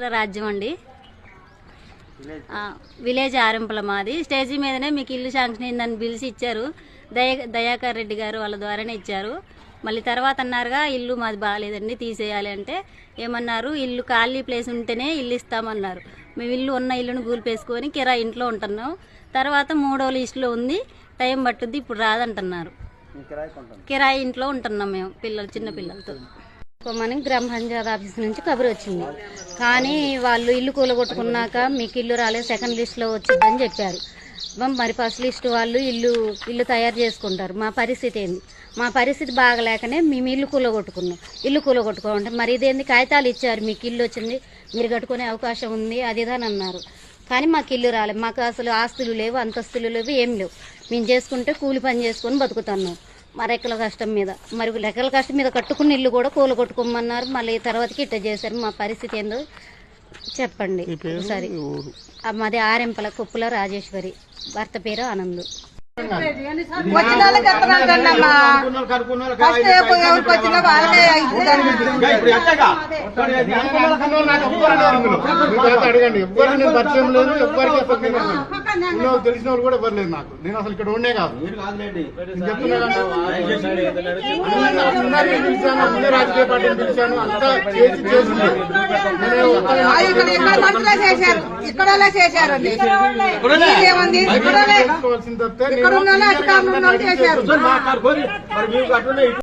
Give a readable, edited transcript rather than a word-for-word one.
రాజ్యం అండి, విలేజ్ ఆరింపల మాది. స్టేజీ మీదనే మీకు ఇల్లు శాంక్షన్ అయిందని పిలిచి ఇచ్చారు. దయాకర్ రెడ్డి గారు వాళ్ళ ద్వారానే ఇచ్చారు. మళ్ళీ తర్వాత అన్నారుగా ఇల్లు మాది బాగాలేదండి తీసేయాలి అంటే ఏమన్నారు, ఇల్లు ఖాళీ ప్లేస్ ఉంటేనే ఇల్లు ఇస్తామన్నారు. మేము ఇల్లు ఉన్న ఇల్లును గూలిపేసుకొని కిరాయి ఇంట్లో ఉంటున్నాం. తర్వాత 3వ లిస్టులో ఉంది, టైం పట్టుద్ది, ఇప్పుడు రాదంటున్నారు. కిరాయి ఇంట్లో ఉంటున్నాం మేము చిన్న పిల్లలతో. మనకి గ్రామ పంచాయతీ ఆఫీస్ నుంచి కబురు వచ్చింది, కానీ వాళ్ళు ఇల్లు కూలగొట్టుకున్నాక మీకు ఇల్లు రాలేదు, సెకండ్ లిస్టులో వచ్చిందని చెప్పారు. మరి ఫస్ట్ లిస్ట్ వాళ్ళు ఇల్లు తయారు చేసుకుంటారు. మా పరిస్థితి ఏంది? మా పరిస్థితి బాగలేకనే మేము ఇల్లు కూలగొట్టుకోమంటే మరి ఇదేంది, కాగితాలు ఇచ్చారు, మీకు ఇల్లు వచ్చింది, మీరు కట్టుకునే అవకాశం ఉంది, అదిదని అన్నారు. కానీ మాకు ఇల్లు రాలేదు. మాకు అసలు ఆస్తులు లేవు, అంతస్తులు లేవు, ఏం లేవు. మేము చేసుకుంటే కూలి పని చేసుకొని బతుకుతున్నాం మా రెక్కల కష్టం మీద. మరి రెక్కల కష్టం మీద కట్టుకున్న ఇల్లు కూడా కూలగొట్టుకోమన్నారు. మళ్ళీ తర్వాతకి ఇట్ట చేశారు. మా పరిస్థితి ఏందో చెప్పండి ఒకసారి. మాది ఆరింపల కుప్పుల రాజేశ్వరి, భర్త పేరు ఆనంద్. వచ్చిన వాళ్ళకి ఎత్తనంటమ్మా, ఫస్ట్ ఎవరికి వచ్చినా వాళ్ళే అడగండి. ఎవరు నేను పరిచయం లేదు, ఎవరికి తెలిసిన వాళ్ళు కూడా ఎవరు లేదు నాకు. నేను అసలు ఇక్కడ ఉండే కాదు, చెప్తున్నాను. రాజకీయ పార్టీని పిలిచాను, అంతా చేసి చేశారు. ఇక్కడ చేశారండి, చేసుకోవాల్సింది తప్పితే చేశారు.